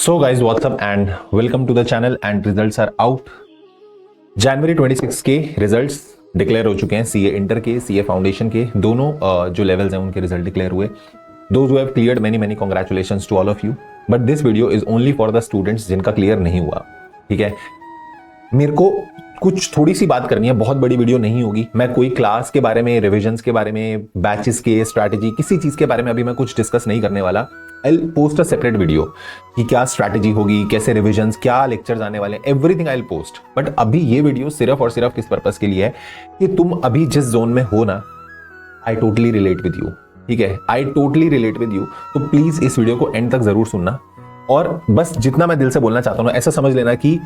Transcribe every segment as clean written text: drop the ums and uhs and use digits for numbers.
So guys, what's up and welcome to the channel and results are out. जनवरी 26 के results declare हो चुके हैं। CA inter के, CA foundation के दोनों जो लेवल्स हैं उनके रिजल्ट डिक्लेयर हुए। Those who have cleared many congratulations to all of you, but this video is only for the students जिनका क्लियर नहीं हुआ। ठीक है, मेरे को कुछ थोड़ी सी बात करनी है, बहुत बड़ी वीडियो नहीं होगी। मैं कोई क्लास के बारे में, रिविजन्स के बारे में, बैचेस के, स्ट्रैटेजी, किसी चीज के बारे में अभी मैं कुछ डिस्कस नहीं करने वाला। I post a separate video कि क्या स्ट्रैटेजी होगी, कैसे रिविजन्स, क्या लेक्चर्स आने वाले हैं, everything I will post. But अभी ये वीडियो सिर्फ और सिर्फ किस पर्पस के लिए है कि तुम अभी जिस जोन में हो ना, आई टोटली रिलेट विद यू। ठीक है, आई टोटली रिलेट विद यू। तो प्लीज इस वीडियो को एंड तक जरूर सुनना, और बस जितना मैं दिल से बोलना चाहता हूँ ऐसा समझ लेना कि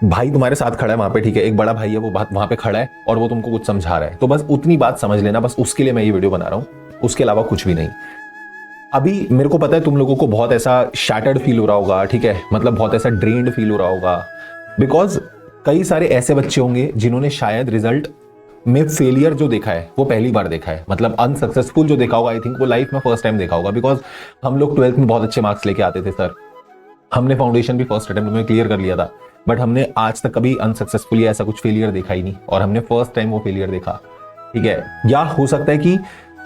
भाई तुम्हारे साथ खड़ा है वहां पे। ठीक है, एक बड़ा भाई है, वो बात वहां पे खड़ा है और वो तुमको कुछ समझा रहा है, तो बस उतनी बात समझ लेना। बस उसके लिए मैं ये वीडियो बना रहा हूं, उसके अलावा कुछ भी नहीं। अभी मेरे को पता है तुम लोगों को बहुत ऐसा शैटर्ड फील हो रहा होगा। ठीक है, मतलब बहुत ऐसा ड्रेन्ड फील हो रहा होगा, बिकॉज कई सारे ऐसे बच्चे होंगे जिन्होंने शायद रिजल्ट में फेलियर जो देखा है वो पहली बार देखा है। मतलब अनसक्सेसफुल जो देखा होगा, आई थिंक वो लाइफ में फर्स्ट टाइम देखा होगा। बिकॉज हम लोग 12th में बहुत अच्छे मार्क्स लेके आते थे सर, हमने फाउंडेशन भी फर्स्ट अटेम्प्ट में क्लियर कर लिया था, बट हमने आज तक कभी अनसक्सेसफुली ऐसा कुछ फेलियर देखा ही नहीं, और हमने फर्स्ट टाइम वो फेलियर देखा। ठीक है, या हो सकता है कि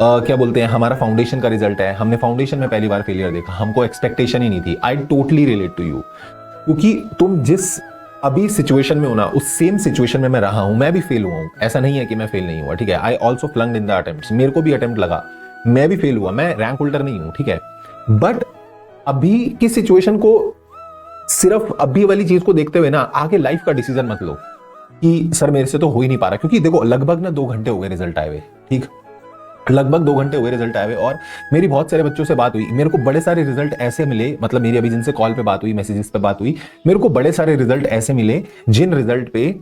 क्या बोलते हैं, हमारा फाउंडेशन का रिजल्ट है, हमने फाउंडेशन में पहली बार फेलियर देखा, हमको एक्सपेक्टेशन ही नहीं थी। I totally relate to you, क्योंकि तुम जिस अभी सिचुएशन में हो ना, उस सेम सिचुएशन में मैं रहा हूं। मैं भी फेल हुआ हूं, ऐसा नहीं है कि मैं फेल नहीं हुआ। ठीक है, I also flunked in the attempts, मेरे को भी अटेम्प्ट लगा, मैं भी फेल हुआ, मैं रैंक होल्डर नहीं हूं। ठीक है, बट अभी की सिचुएशन को, सिर्फ अभी वाली चीज को देखते हुए ना आगे लाइफ का डिसीजन मत लो कि सर मेरे से तो हो ही नहीं पा रहा। क्योंकि देखो, लगभग ना 2 घंटे हो गए रिजल्ट आए हुए। ठीक, लगभग 2 घंटे हुए रिजल्ट आए हुए, और मेरी बहुत सारे बच्चों से बात हुई। मेरे को बड़े सारे रिजल्ट ऐसे मिले, मतलब मेरी अभी जिनसे कॉल पे बात हुई, मैसेजेस पे बात हुई, मेरे को बड़े सारे रिजल्ट ऐसे मिले जिन रिजल्ट पे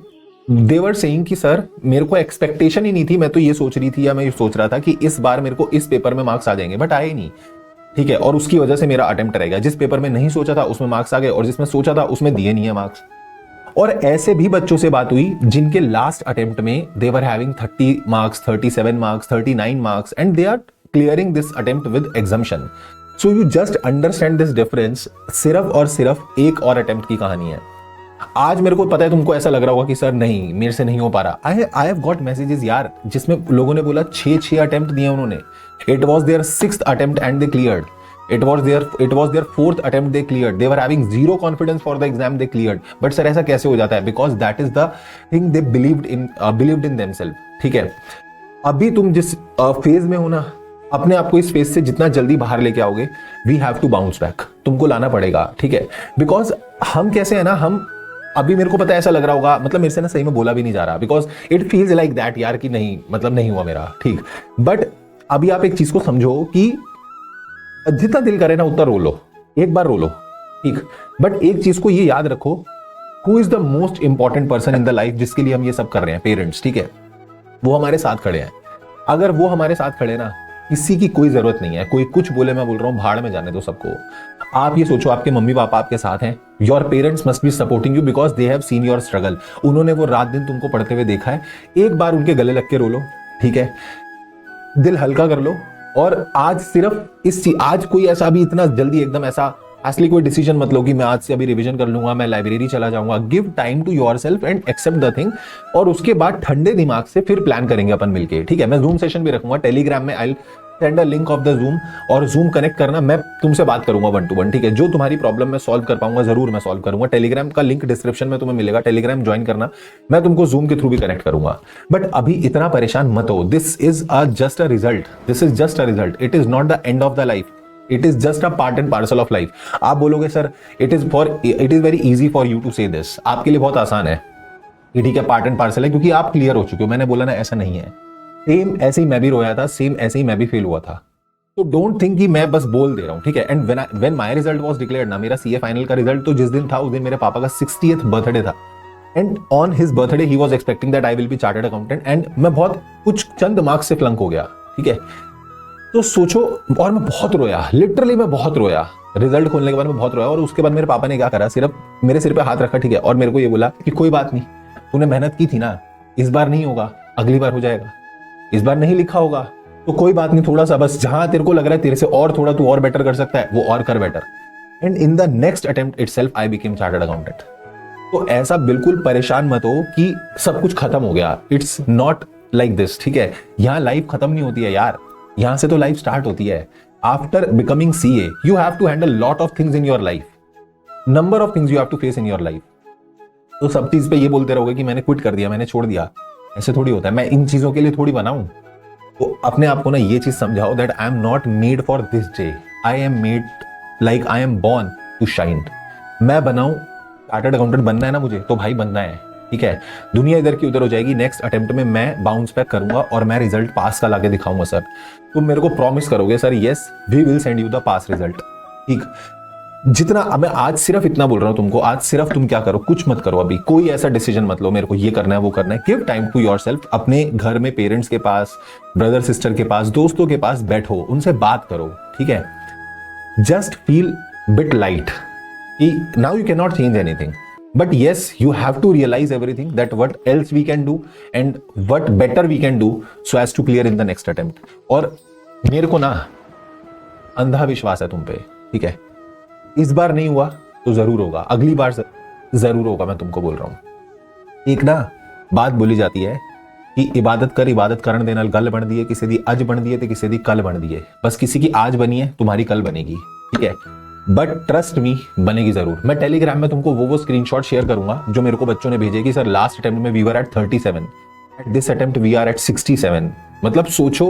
देवर सेइंग कि सर मेरे को एक्सपेक्टेशन ही नहीं थी, मैं तो ये सोच रही थी या मैं ये सोच रहा था कि इस बार मेरे को इस पेपर में मार्क्स आ जाएंगे, बट आए ही नहीं। ठीक है, और उसकी वजह से मेरा अटेम्प्ट रहेगा। जिस पेपर में नहीं सोचा था उसमें मार्क्स आ गए, और जिसमें सोचा था उसमें दिए नहीं है मार्क्स। और ऐसे भी बच्चों से बात हुई जिनके लास्ट अटेम्प्ट में they were having 30 marks, 37 marks, 39 marks, and they are clearing this attempt with exemption. So you just understand this difference. सिर्फ और सिर्फ एक और अटेम्प्ट की कहानी है। आज मेरे को पता है तुमको ऐसा लग रहा होगा कि सर नहीं, मेरे से नहीं हो पा रहा। आई हैव गॉट मैसेजेस यार, जिसमें लोगों ने बोला 6 अटेम्प्ट दिए उन्होंने। It was their 6th attempt and they cleared. It was their 4th attempt they cleared. They were having zero confidence for the exam they cleared. But sir ऐसा कैसे हो जाता है? Because that is the thing they believed in themselves. ठीक है, अभी तुम जिस फेज में हो ना, अपने आप को इस फेज से जितना जल्दी बाहर लेके आओगे, we have to bounce back. तुमको लाना पड़ेगा। ठीक है, बिकॉज हम कैसे है ना, हम अभी मेरे को पता है ऐसा लग रहा होगा, मतलब मेरे से ना सही में बोला भी नहीं जा रहा, because it feels like that यार कि नहीं, मतलब नहीं हुआ मेरा। ठीक, बट अभी आप एक चीज को समझो कि जितना दिल करे ना उतना रो लो, एक बार रो लो। ठीक, बट एक चीज को ये याद रखो, who is the most important person in the life जिसके लिए हम ये सब कर रहे हैं? पेरेंट्स। ठीक है, वो हमारे साथ खड़े हैं। अगर वो हमारे साथ खड़े ना, किसी की कोई जरूरत नहीं है। कोई कुछ बोले, मैं बोल रहा हूं भाड़ में जाने दो सबको। आप ये सोचो, आपके मम्मी पापा आपके साथ हैं। Your parents must be supporting you because they have seen your struggle. उन्होंने वो रात दिन तुमको पढ़ते हुए देखा है। एक बार उनके गले लग के रो लो। ठीक है, दिल हल्का कर लो। और आज सिर्फ आज कोई ऐसा भी इतना जल्दी एकदम ऐसा असली कोई डिसीजन मत लो कि मैं आज से अभी रिवीजन कर लूंगा, मैं लाइब्रेरी चला जाऊंगा। Give time to yourself and accept the thing, और उसके बाद ठंडे दिमाग से फिर प्लान करेंगे अपन मिलके। ठीक है, मैं जूम सेशन भी रखूंगा टेलीग्राम में। I send a link of the zoom, और जूम कनेक्ट करना, मैं तुमसे बात करूंगा 1 to 1। ठीक है, जो तुम्हारी प्रॉब्लम मैं सॉल्व कर पाऊंगा जरूर मैं सॉल्व करूंगा। टेलीग्राम का लिंक डिस्क्रिप्शन में तुम्हें मिलेगा, टेलीग्राम ज्वाइन करना, मैं तुमको जूम के थ्रू भी कनेक्ट करूंगा। बट अभी इतना परेशान मत हो। This is just a result, this is just a result, it is not the end of the life, it is just a part and parcel of life. आप बोलोगे sir it is very easy for you to say this, आपके लिए बहुत आसान है कि ठीक है पार्ट एंड पार्सल है, क्योंकि आप क्लियर हो चुके हो। मैंने बोला ना ऐसा नहीं है। सेम ऐसे ही मैं भी रोया था, सेम ऐसे ही मैं भी फेल हुआ था। तो डोंट थिंक कि मैं बस बोल दे रहा हूं। ठीक है, and when my result was declared ना, मेरा सीए फाइनल का रिजल्ट तो जिस दिन था उस दिन मेरे पापा का 60th बर्थडे था, and on his birthday he was expecting that I will be chartered accountant, and मैं बहुत कुछ चंद मार्क्स से फ्लंक हो गया। ठीक है, तो सोचो, और मैं बहुत रोया, लिटरली मैं बहुत रोया। रिजल्ट खोलने के बाद मैं बहुत रोया, और उसके बाद मेरे पापा ने क्या करा, सिर्फ मेरे सिर पे हाथ रखा। ठीक है, और मेरे को ये बोला कि कोई बात नहीं, तूने मेहनत की थी ना, इस बार नहीं होगा, अगली बार हो जाएगा। इस बार नहीं लिखा होगा तो कोई बात नहीं, थोड़ा सा बस जहां तेरे को लग रहा है तेरे से और थोड़ा तू और बेटर कर सकता है, वो और कर better. And in the next attempt itself I became chartered accountant. तो ऐसा बिल्कुल परेशान मत हो कि सब कुछ खत्म हो गया, इट्स नॉट लाइक दिस, ठीक है। यहाँ लाइफ खत्म नहीं होती है यार, यहाँ से तो लाइफ स्टार्ट होती है। After becoming CA you have to handle lot of things in your life, number of things you have to face in your life. तो सब चीज पे ये बोलते रहोगे कि मैंने क्विट कर दिया, मैंने छोड़ दिया, ऐसे थोड़ी होता है। मैं इन चीजों के लिए थोड़ी बनाऊं। तो अपने आप को ना ये चीज समझाओ that I am not made for this day, I am made like I am born to shine. मैं बनाऊं, चार्टर्ड अकाउंटेंट बनना है ना मुझे, तो भाई बनना है, ठीक है। दुनिया इधर की उधर हो जाएगी, नेक्स्ट अटेम्प्ट में मैं बाउंस बैक करूंगा और मैं रिजल्ट पास का लाके दिखाऊंगा। सर तुम मेरे को प्रॉमिस करोगे sir yes we will send you the pass result, ठीक। जितना मैं आज सिर्फ इतना बोल रहा हूं तुमको, आज सिर्फ तुम क्या करो, कुछ मत करो, अभी कोई ऐसा डिसीजन मत लो मेरे को ये करना है वो करना है। गिव टाइम टू योरसेल्फ, अपने घर में पेरेंट्स के पास, ब्रदर सिस्टर के पास, दोस्तों के पास बैठो, उनसे बात करो, ठीक है। जस्ट फील बिट लाइट कि now you can not change anything, but yes you have to realize everything that what else we can do and what better we can do so as to clear in the next attempt। और मेरे को ना अंधा विश्वास है तुम पे, ठीक है। इस बार नहीं हुआ तो जरूर होगा, अगली बार जरूर होगा, मैं तुमको बोल रहा हूं। एक ना बात बोली जाती है कि इबादत कर इबादत करने देना गल बन दिए, किसी दी अज बन दिए तो किसी दी कल बन दिए। बस किसी की आज बनी है तुम्हारी कल बनेगी, ठीक है। बट ट्रस्ट मी बनेगी जरूर। मैं टेलीग्राम में तुमको वो स्क्रीनशॉट शेयर करूंगा जो मेरे को बच्चों ने भेजे कि सर लास्ट अटेम्प्ट में we were at 37, at this attempt we are at 67। मतलब सोचो,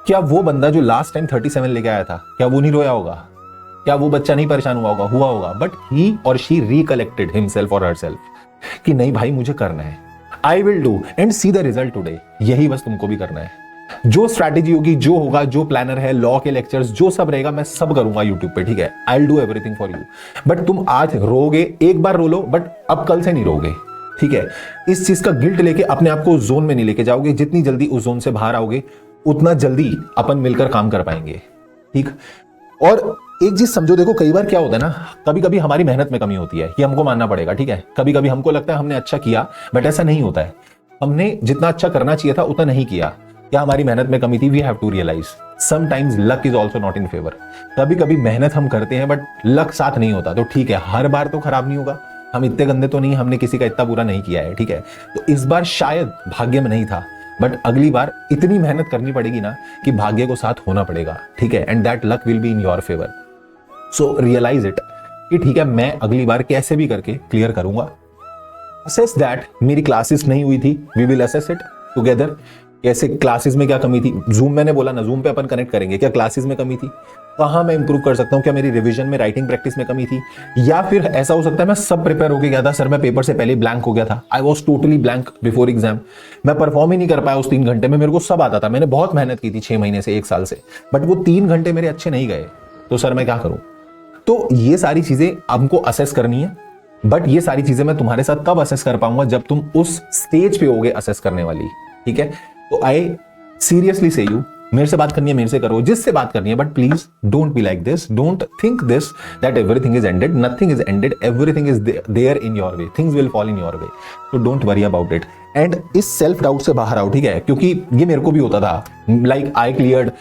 क्या वो बंदा जो लास्ट टाइम 37 लेके आया था, क्या वो नहीं रोया होगा? क्या वो बच्चा नहीं परेशान हुआ होगा? बट ही और शी रिकलेक्टेड हिमसेल्फ और हरसेल्फ कि नहीं भाई मुझे करना है, I will do and see the result today. यही बस तुमको भी करना है। जो स्ट्रैटेजी होगी, जो होगा, जो प्लानर है, लॉ के लेक्चर्स, जो सब रहेगा मैं सब करूंगा यूट्यूब पे, ठीक है। I will do everything for you. But तुम आज रोगे, एक बार रो लो, बट अब कल से नहीं रोगे, ठीक है। इस चीज का गिल्ट लेके अपने आप को उस जोन में नहीं लेके जाओगे। जितनी जल्दी उस जोन से बाहर आओगे उतना जल्दी अपन मिलकर काम कर पाएंगे, ठीक। और एक चीज समझो, देखो कई बार क्या होता है ना, कभी कभी हमारी मेहनत में कमी होती है, ये हमको मानना पड़ेगा, ठीक है। कभी कभी हमको लगता है हमने अच्छा किया, बट ऐसा नहीं होता है। हमने जितना अच्छा करना चाहिए था उतना नहीं किया। क्या हमारी मेहनत में कमी थी? We have to realise sometimes luck is also not in favour. कभी कभी मेहनत हम करते हैं बट लक साथ नहीं होता, तो ठीक है, हर बार तो खराब नहीं होगा। हम इतने गंदे तो नहीं, हमने किसी का इतना बुरा नहीं किया है, ठीक है। तो इस बार शायद भाग्य में नहीं था, बट अगली बार इतनी मेहनत करनी पड़ेगी ना कि भाग्य को साथ होना पड़ेगा, ठीक है। And that luck will be in your favour. So realise it कि ठीक है, मैं अगली बार कैसे भी करके क्लियर करूंगा। असेस दैट मेरी क्लासेस नहीं हुई थी, we will assess it together. कैसे क्लासेस में क्या कमी थी? जूम मैंने बोला ना, जूम पे अपन कनेक्ट करेंगे। क्या क्लासेस में कमी थी? कहां मैं इंप्रूव कर सकता हूं? क्या मेरी रिवीजन में, राइटिंग प्रैक्टिस में कमी थी? या फिर ऐसा हो सकता है मैं सब प्रिपेयर होके गया था सर, मैं पेपर से पहले ब्लैंक हो गया था, I was totally blank before exam. मैं परफॉर्म ही नहीं कर पाया उस 3 घंटे में। मेरे को सब आता था, मैंने बहुत मेहनत की थी 6 महीने से, 1 साल से, बट वो 3 घंटे मेरे अच्छे नहीं गए। तो सर मैं क्या करूं? तो ये सारी चीजें हमको असेस करनी है। बट ये सारी चीजें मैं तुम्हारे साथ तब असेस कर पाऊंगा जब तुम उस स्टेज पे होगे असेस करने वाली, ठीक है। तो आई सीरियसली से यू, मेरे से बात करनी है मेरे से करो, जिससे बात करनी है, but please don't be like this, don't think this that everything is ended. Nothing is ended, everything is there in your way, things will fall in your way, तो don't worry about it. And इस self doubt से बाहर आओ, ठीक है, क्योंकि ये मेरे को भी होता था। Like I cleared,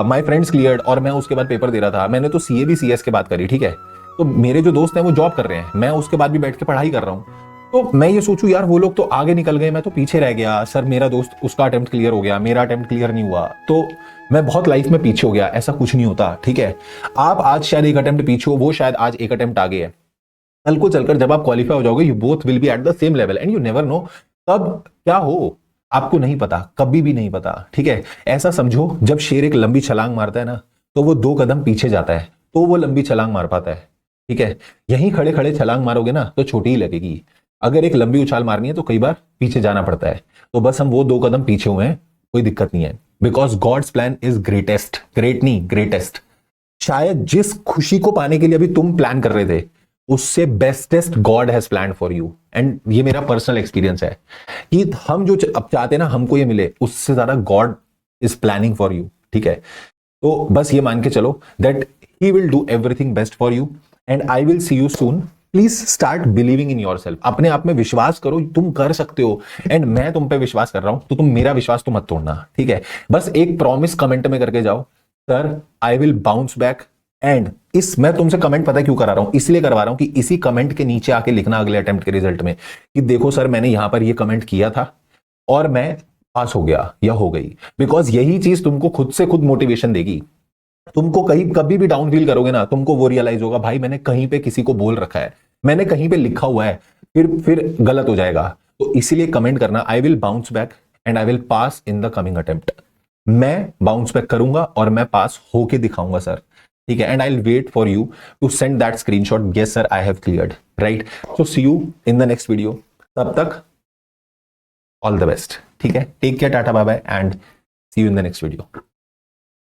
my friends cleared, और मैं उसके बाद पेपर दे रहा था। मैंने तो सीए भी सीएस के बात करी, ठीक है। तो मेरे जो दोस्त हैं वो जॉब कर रहे हैं, मैं उसके बाद भी बैठ के पढ़ाई कर रहा हूँ। तो मैं ये सोचूं यार वो लोग तो आगे निकल गए, मैं तो पीछे रह गया। सर मेरा दोस्त, उसका अटेम्प्ट क्लियर हो गया, मेरा अटेम्प्ट क्लियर नहीं हुआ, तो मैं बहुत लाइफ में पीछे हो गया। ऐसा कुछ नहीं होता, ठीक है। आप आज शायद एक अटेम्प्ट पीछे हो, वो शायद आज एक अटेम्प्ट आगे है। कल को चलकर जब आप क्वालिफाई हो जाओगे, you both will be at the same level and you never know कब क्या हो, आपको नहीं पता, कभी भी नहीं पता, ठीक है। ऐसा समझो, जब शेर एक लंबी छलांग मारता है ना, तो वो 2 कदम पीछे जाता है, तो वो लंबी छलांग मार पाता है, ठीक है। यहीं खड़े खड़े छलांग मारोगे ना तो छोटी ही लगेगी। अगर एक लंबी उछाल मारनी है तो कई बार पीछे जाना पड़ता है। तो बस हम वो 2 कदम पीछे हुए हैं, कोई दिक्कत नहीं है, because God's plan is greatest, great नहीं ग्रेटेस्ट। शायद जिस खुशी को पाने के लिए अभी तुम प्लान कर रहे थे, उससे bestest God has plan for you. And ये मेरा पर्सनल एक्सपीरियंस है कि हम जो अब चाहते हैं ना हमको ये मिले, उससे ज्यादा God is planning for you, ठीक है। तो बस ये मान के चलो that he will do everything best for you and I will see you soon. Please start believing in yourself. अपने आप में विश्वास करो, तुम कर सकते हो। एंड मैं तुम पे विश्वास कर रहा हूं, तो तुम मेरा विश्वास तो मत तोड़ना, ठीक है। बस एक प्रॉमिस कमेंट में करके जाओ, sir I will bounce back and मैं तुमसे कमेंट पता है क्यों करा रहा हूं, इसलिए करवा रहा हूं कि इसी कमेंट के नीचे आके लिखना अगले अटेम्प्ट के रिजल्ट में कि देखो सर मैंने यहां पर ये कमेंट किया था और मैं पास हो गया या हो गई। बिकॉज यही चीज तुमको खुद से खुद मोटिवेशन देगी। तुमको कहीं कभी भी डाउन फील करोगे ना, तुमको वो रियलाइज होगा भाई मैंने कहीं पे किसी को बोल रखा है, मैंने कहीं पे लिखा हुआ है, फिर गलत हो जाएगा। तो इसीलिए कमेंट करना I will bounce back and I will pass in the coming attempt. मैं बाउंस बैक करूंगा और मैं पास होके दिखाऊंगा सर, ठीक है। And I will wait for you to send that screenshot, yes sir I have cleared, right. So see you in the next video, तब तक ऑल द बेस्ट, ठीक है। Take care, tata bye bye and see you in the next video.